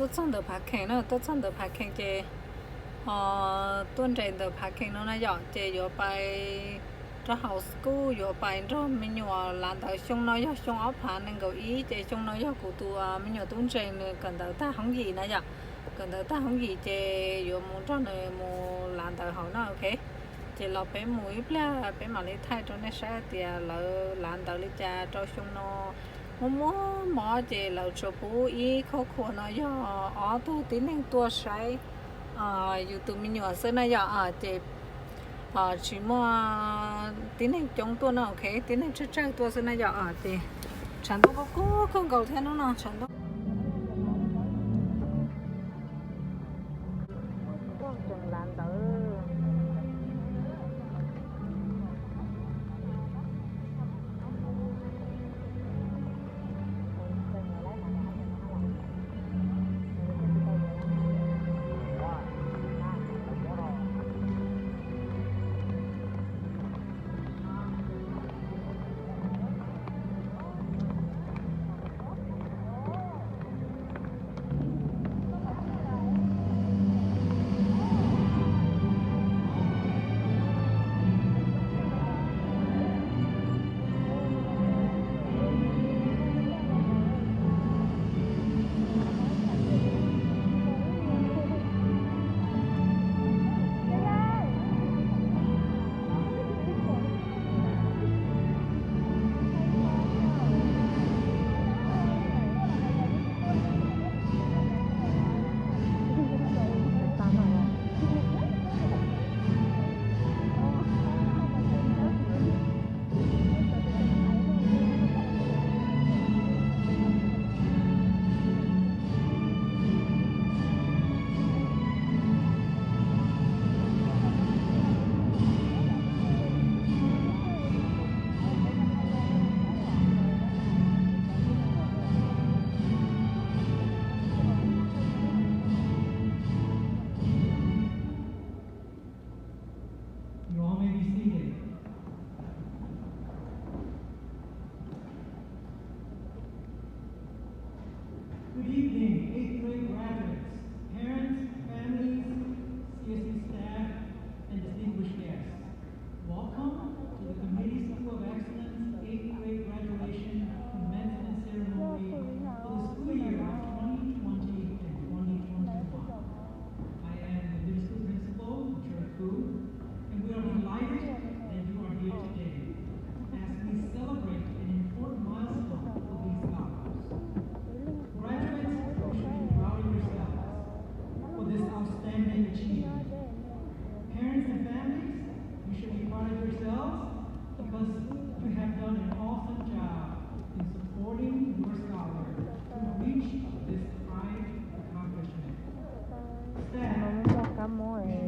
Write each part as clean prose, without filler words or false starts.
tốt xong được phát khen nó tốt xong được phát khen chế tuần trên được phát khen nó dọn chế vô bài cho học school vô bài cho mình nhỏ làm tới xong nó do xong ốp phá nên gấu ý chế xong nó do cụ tụ mình nhỏ tuần trên cần tới ta không gì nữa dọn cần tới ta không gì chế vô muốn cho này muốn làm tới họ nó ok chế lọc bé mũi là bé mà lấy thay cho nó sẽ thì là làm tới lấy cha cho xong nó mỏ chế là cho bố ý khó khăn nó do ở tu tín năng tua sai YouTube mình nhỏ sơn này giờ chế chỉ mà tín năng chống tua nó ok tín năng chắc chắc tua sơn này giờ thì chẳng đâu có không cầu theo nó nào chẳng đâu You all may be seated. Good evening, 8th grade graduates, parents, families, CSE staff, and distinguished guests. Welcome to the Community School of Excellence 8th grade graduation commencement ceremony for the school year of 2020 and 2021. I am the middle school principal, Jared Koo, and we are delighted that you are here today as we celebrate an important milestone for these scholars. Graduates, you should be proud of yourselves for this outstanding achievement. Parents and families, you should be proud of yourselves because you have done an awesome job in supporting your scholar to reach this high accomplishment. Staff, you should be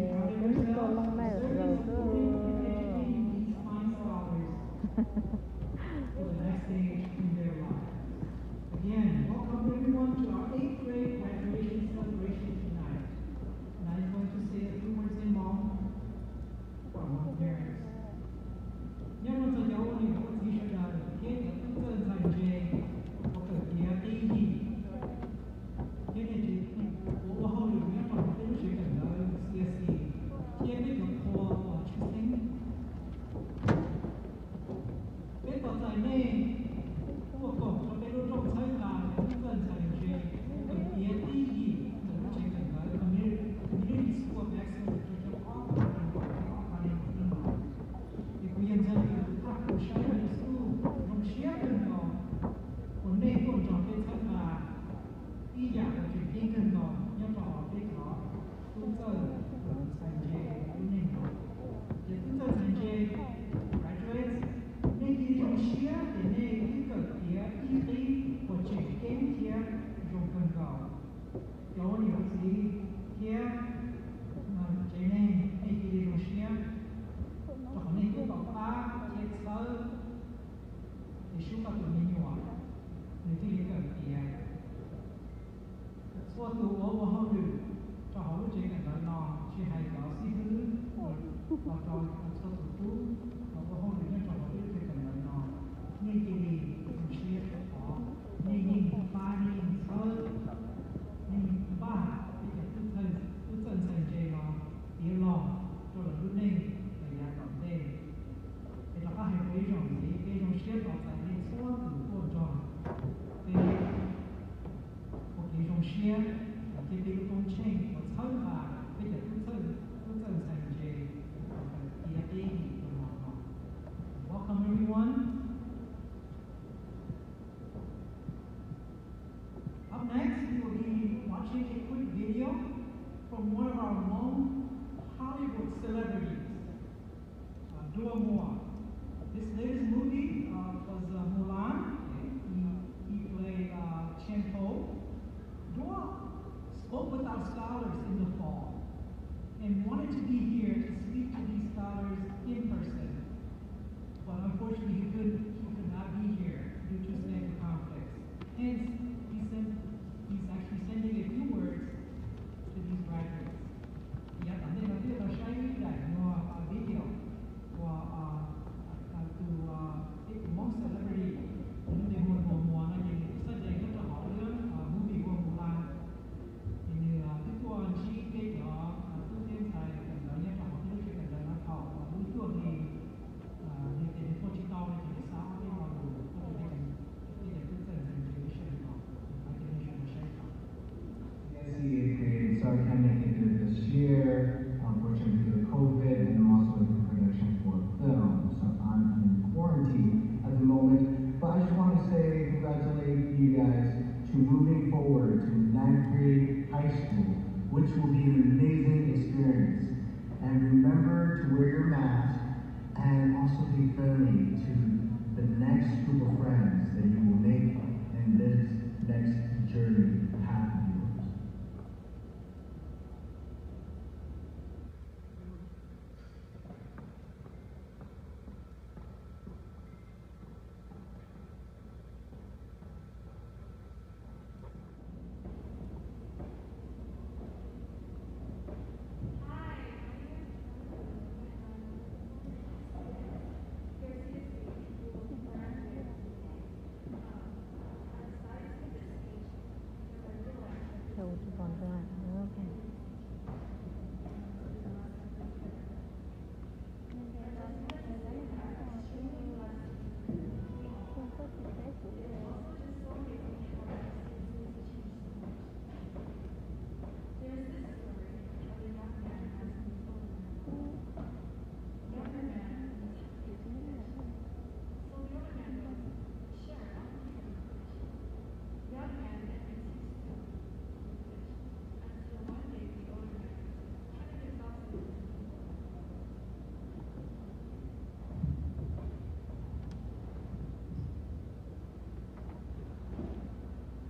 proud of yourselves for serving and educating these fine scholars for the next stage in their lives. Again, welcome everyone to our 8th grade graduation celebration tonight. And I'm going to say a few words in Hmong for our parents. Nhân vật thầy giáo thì có gì sẽ là kết hợp các cơn dành về có thể kia đi gì. Thế nên thì bố hậu được nhắc vào cái lúc chuyện đó CSE. Chia biết được khoa và chức tính. Biết vào giải này của cổng cho cái lúc rộng sai là các cơn dành về có thể kia đi gì. Lúc chuyện đó Community School of Excellence cho họ và nhân dân thì các cổ sáng là sư đồng xếp gần đó ổn định của trò cái thật là ý giả là chuyện đi gần đó nhưng trò cái đó cũng giờ thành chế cũng nên đó thì cũng giờ thành chế graduates nên đi trong xếp thì nên cái cỡ kia ý tí của chuyện kém kia dùng gần đó cho nhiều gì kia chế nên đi trong xếp cho nên cái bảo ta chết sơ thì chúng ta tự nhiên nhỏ người ta nghĩ cần gì ai số tu bố bố hậu được cho họ lúc chế cảnh đó nó chỉ hay có xí thứ và cho số tu tu và bố hậu được cho họ lúc chế cảnh đó nó nên cái gì cũng sẽ có nên nhìn ba nên sơ nên spoke with our scholars in the fall and wanted to be here to speak to these scholars in person. But unfortunately, he could not be here due to schedule conflicts. Hence, he's actually sending a few words to these graduates. Ya también la vida shiny that no video or to most celebrity những cái nguồn của mùa này thì rất là rất là họ lớn movie của mùa lan thì cái tuần chi cái đó tu tiên sai cần đó nhất là họ cái chuyện cần đó nó họ đối tượng thì cái phố chỉ to thì sao cái họ đủ có thể cái tư tưởng thành cái chuyện đó cái chuyện nó sẽ có. Nancy created Sarcanic into this year, unfortunately due to COVID, and also as a production for film. So I'm in quarantine at the moment, but I just want to say congratulate you guys to moving forward to 9th grade high school, which will be an amazing experience. And remember to wear your mask and also be friendly to the next group of friends that you will make in this next journey path of yours.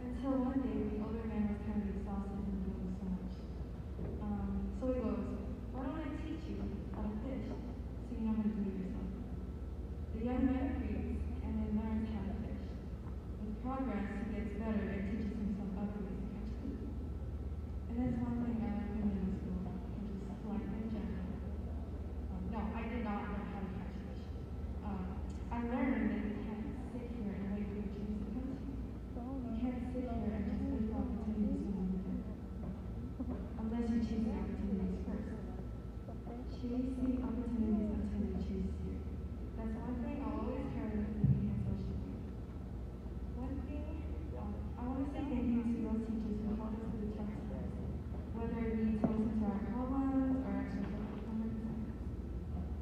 Until one day, the older man was kind of exhausted from doing so much. So he goes, "Why don't I teach you how to fish so you know how to do it yourself?" The young man agrees and then learns how to fish. With progress, he gets better and teaches himself other ways to catch food. And that's one thing I learned in middle school, which is life in general. No, I did not learn how to catch fish. I learned that you can't sit here and wait for your dreams to come to you. You can't sit here and just wait for opportunities to move in. Unless you choose the opportunities first. Chase the opportunities until you choose you. That's one thing I'll always carry with me in social media. One thing, I want to say thank you to those teachers who helped us with the tough times. Whether it be to listen to our problems or extra homework assignments.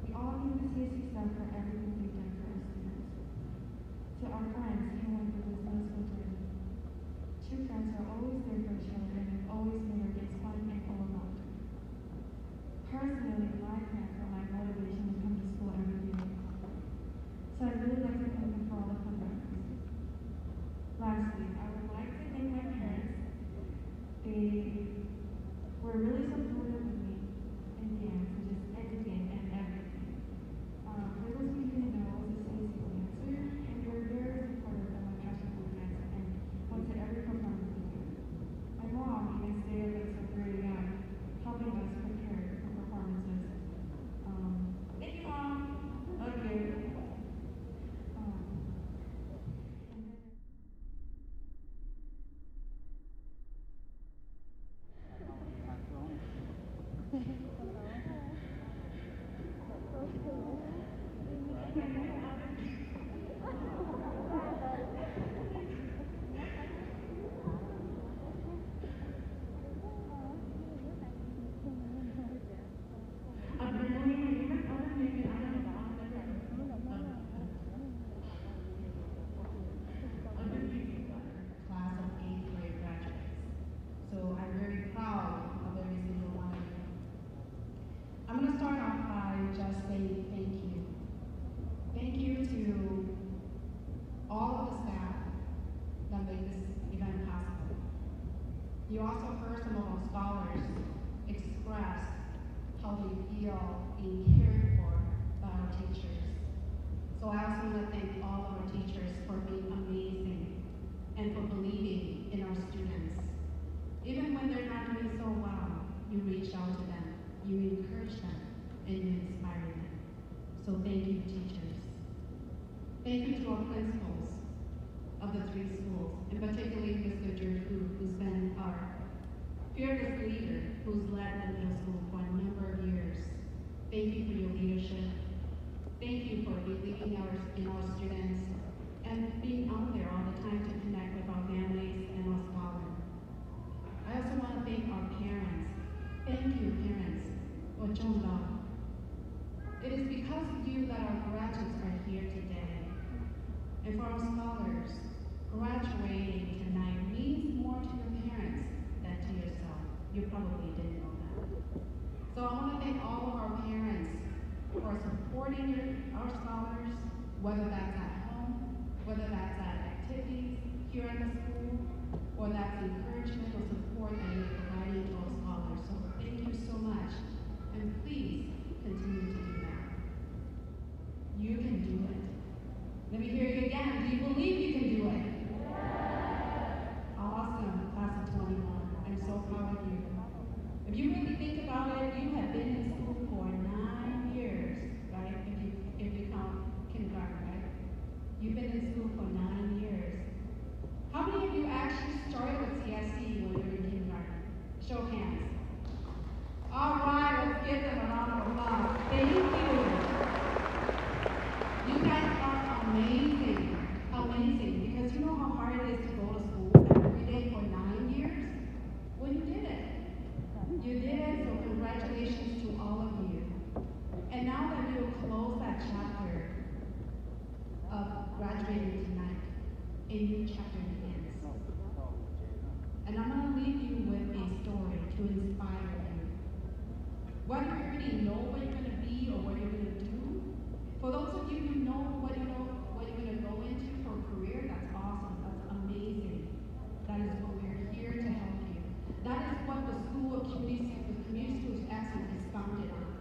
We all need the CSC staff for everything they've done for our students. To our friends who went through this middle school journey. True friends are always there for each other and have always made our days fun and full of laughter. Personally, my parents are my motivation to come to school every day. So I'd really like to thank them for all the fun memories. Lastly, I would like to thank my parents. They were really supportive of me in dance and just everything and everything. For those of you who know, I was a CSC dancer, and they were very supportive of my passion for dance and went to every performance we did. My You also heard some of our scholars express how they feel being cared for by our teachers. So I also want to thank all of our teachers for being amazing and for believing in our students. Even when they're not doing so well, you reach out to them, you encourage them, and you inspire them. So thank you, teachers. Thank you to our principals of the three schools, and particularly Mr. Jerku, who's been our fearless leader, who's led the middle school for a number of years. Thank you for your leadership. Thank you for believing in our students and being out there all the time to connect with our families and our scholars. I also want to thank our parents. Thank you, parents, for John Love. It is because of you that our graduates are here today. And for our scholars, graduating tonight means more to your parents than to yourself. You probably didn't know that. So I want to thank all of our parents for supporting our scholars, whether that's at home, whether that's at activities here at the school, or that's encouragement or support that you're providing to our scholars. So thank you so much, and please continue to do that. You can do it. Let me hear you again. Do you believe you can do it? Awesome, class of 21. I'm so proud of you. If you really think about it, you have been in school for 9 years, right? If you count kindergarten, right? You've been in school for 9 years. How many of you actually started with CSC when you were in kindergarten? Show of hands. All right, let's give them a round of applause. Thank you. You guys are amazing, amazing, because you know how hard it is to go to school every day for 9 years? Well, you did it. You did it, so congratulations to all of you. And now that you'll close that chapter of graduating tonight, a new chapter begins. And I'm going to leave you with a story to inspire you. Whether you already know what you're going to be or what you're going to do, for those of you who know what you're going to go into for a career, that's awesome, that's amazing. That is what we're here to help you. That is what the School of Community Schools of Excellence is founded on.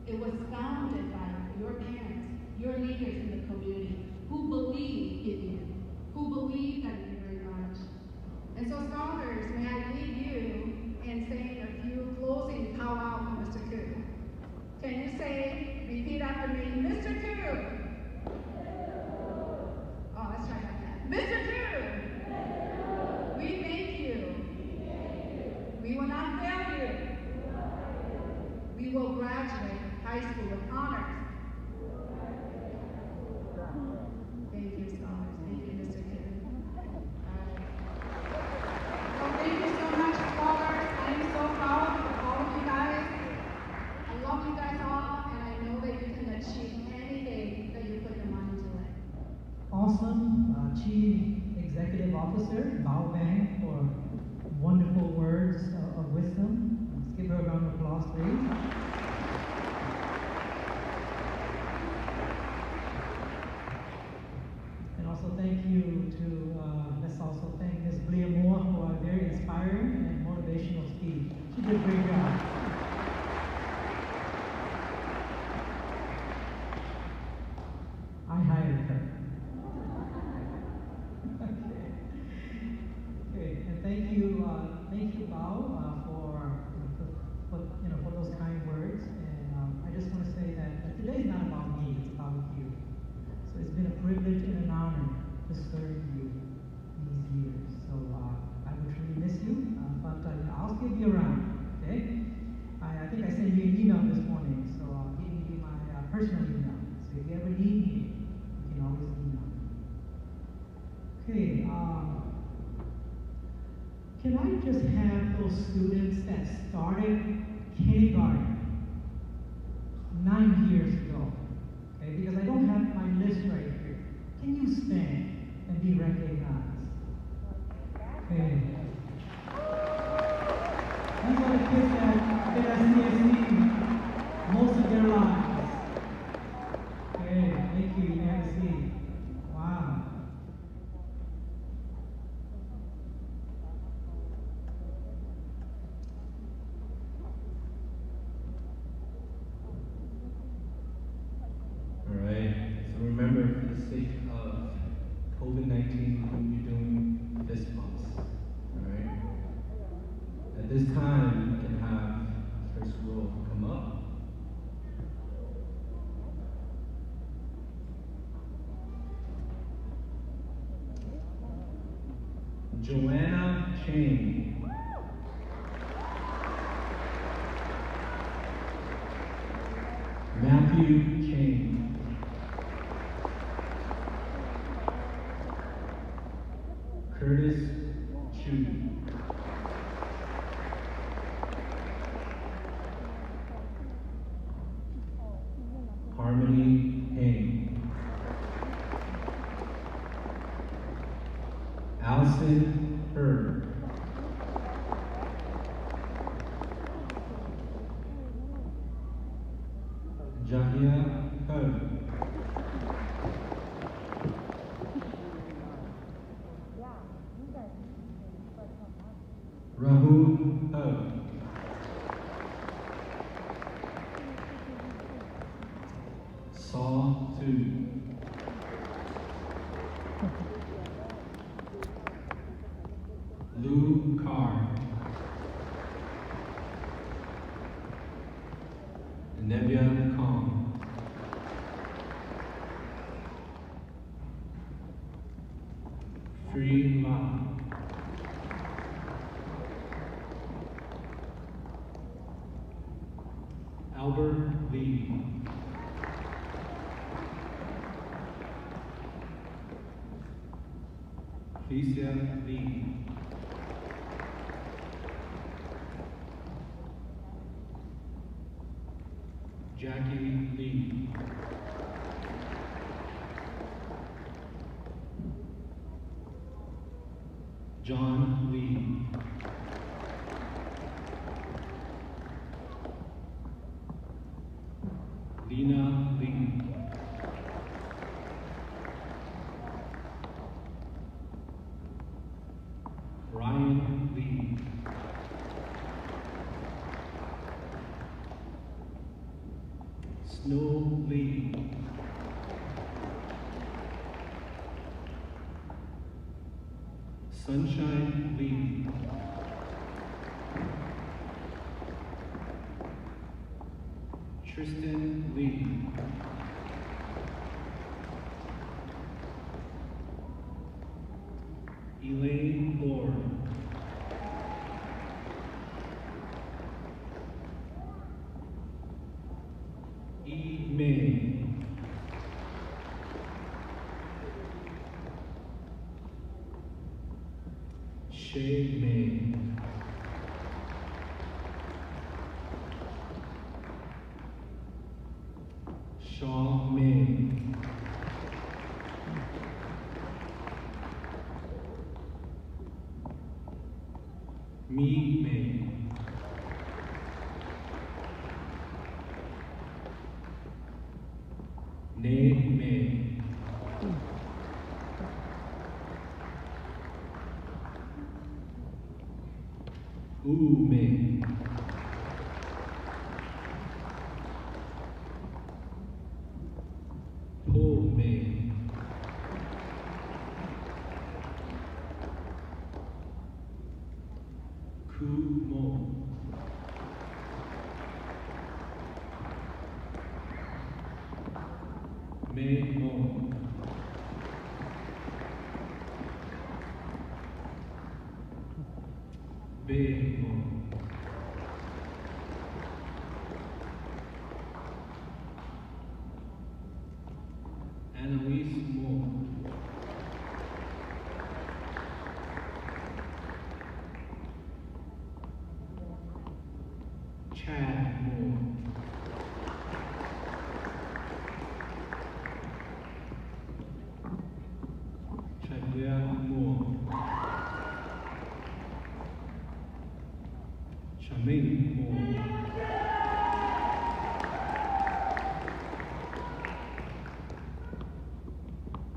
It was founded by your parents, your leaders in the community, who believe in you, who believe that you're very much. And so scholars, may I lead you in saying a few closing powwow for Mr. Koo. Can you say, repeat after me, Mr. Koo? Oh, let's try that again. Mr. Koo! We thank you. We will not fail you. We will graduate high school with honors. Thank you, scholars. Thank you, Mr. Koo. Well, thank you so much, scholars. I am so proud of all of you guys. I love you guys all, and I know that you can achieve anything that you put your mind to it. Awesome, Chief Executive Officer Bao Bang, for wonderful words of wisdom. Let's give her a round of applause, please. And also thank you to, let's also thank Ms. Blia Moore for a very inspiring and motivational speech. She did a great job. I hired her. Okay, and thank you, Bao, for those kind words. And I just want to say that today's not about me; it's about you. So it's been a privilege and an honor to serve you these years. So I will truly miss you, but I'll still be around. Okay? I think I sent you an email this morning, so I'll give you my personal email. So if you ever need me, you can always email me. Okay. Can I just have those students that started kindergarten 9 years ago? Okay, because I don't have my list right here. Can you stand and be recognized? Okay. These are the kids that have been at CSC most of their lives. Okay, thank you. You have a seat. Wow. At this time, we can have the first row come up. Joanna Chang. Matthew Chang. Curtis Chu. Harmony Heng. Allison Herb. Jahia Ho. Rahul Ho. Saw Tu. Lou Carr. Nevia Kong. Free La. Albert Lee. Felicia Lee. Jackie Lee. John Lee. Lena Lee. Ryan Lee. Snow Lee. Sunshine Lee. Tristan Lee. Elaine Lord. E. May. Shay May. Shaw May. Me May. Nay May. Ooh May. Po May. Ku Mo. May Mo. Bay Mo. Annalise Mo. Chad Mo. Chadlia Mo. Charmaine Mo.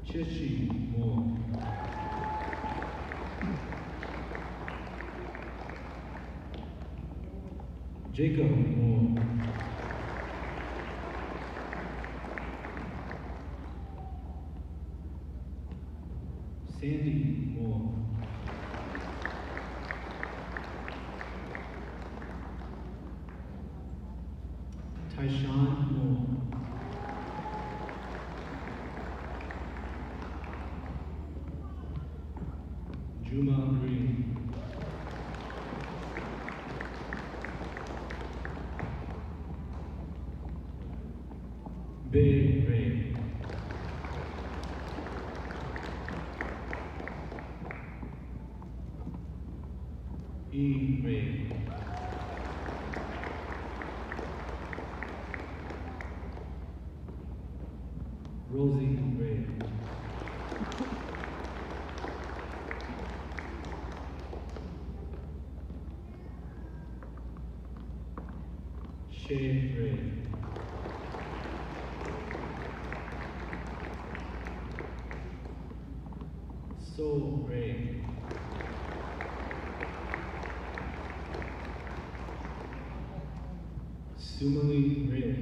Chichi Mo. Jacob Mo. Sandy Mo. Tyshawn Moore. Juma Green. Bay Ray. E Ray. Rosie Ray. Shay Ray. Soul Ray. Sumali Ray.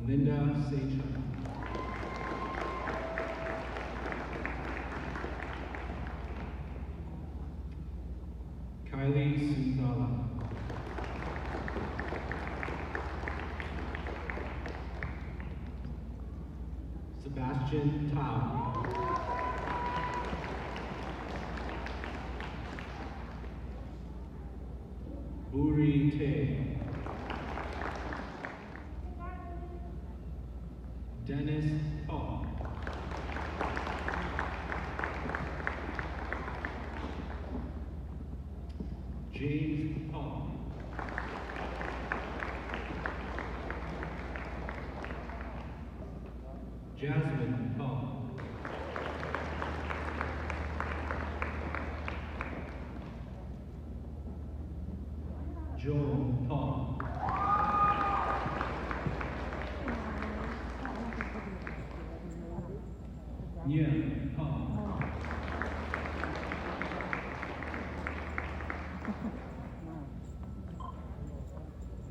Linda Sacher. Kylie Sundala. Sebastian Tao. Uri Tay. Dennis Paul. James Paul. Jasmine Paul. Joel Paul. Nia Paul.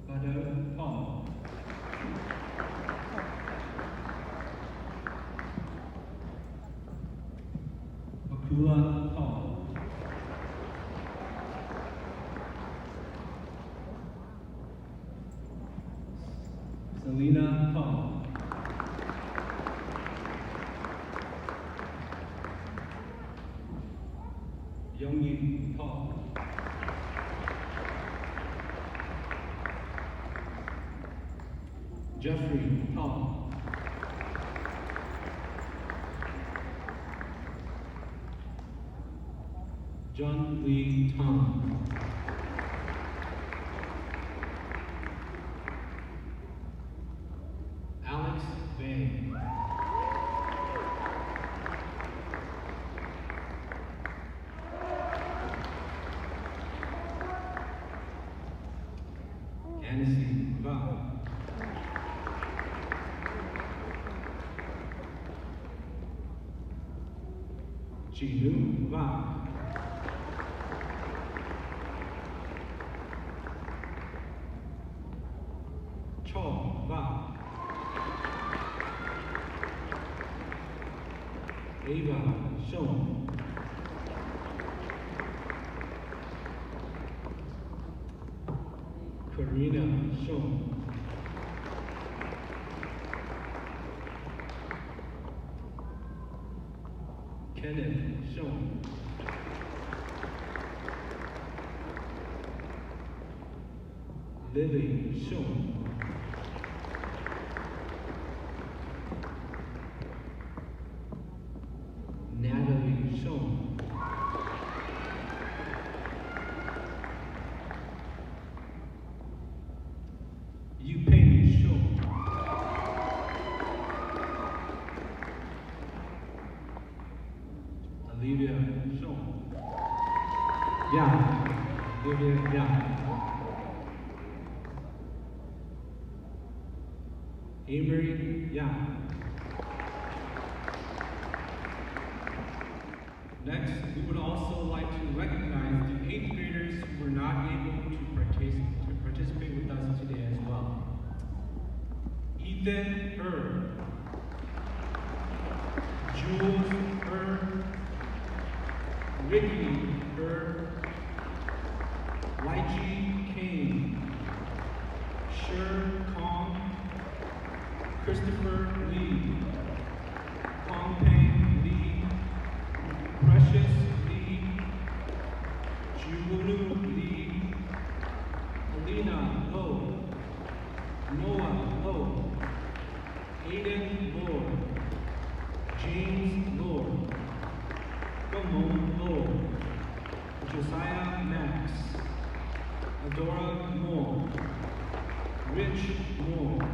Badar Paul. Akula Paul. Selena Paul. Youngin Paul. Jeffrey Paul. John Lee Tom. Alex Vane. Annecy Val. Jinu Va. Cho Va. Ava Shon. Karina Shon. Kenneth Shon. Lily Shon. Natalie Shon. Yupei Shon. Olivia Shon. Yeah. Olivia, yeah. Amory, yeah. Next, we would also like to recognize the 8th graders who were not able to participate with us today as well. Ethan Herb, Jules Herb, Ricky Kerr, Lychee Kane, Sher Kong, Christopher Lee, Kong Peng Lee, Precious Lee, Juwunu Lee, Alina Lo, Noah Lo, Aiden Lord, James Lord, Gomon Lord, Josiah Max, Adora Moore, Rich Moore,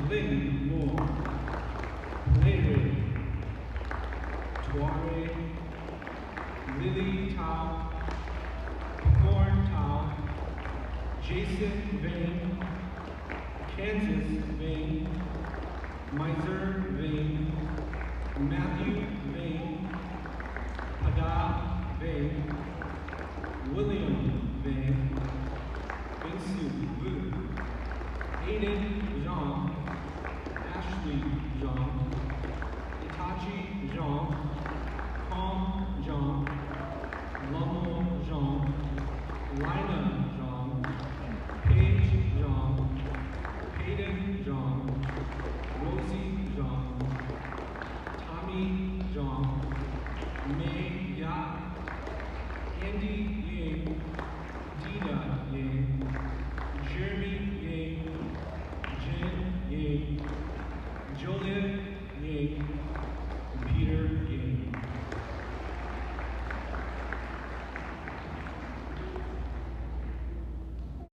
Lynn Moore, Larry, Tuare, Lily Tao, Corn Tao, Jason Vane, Kansas Vane, Miser Vane, Matthew Vane, Pada Vane, William Vane, Vinsu Wu, Aiden Zhang, Ashley Zhang,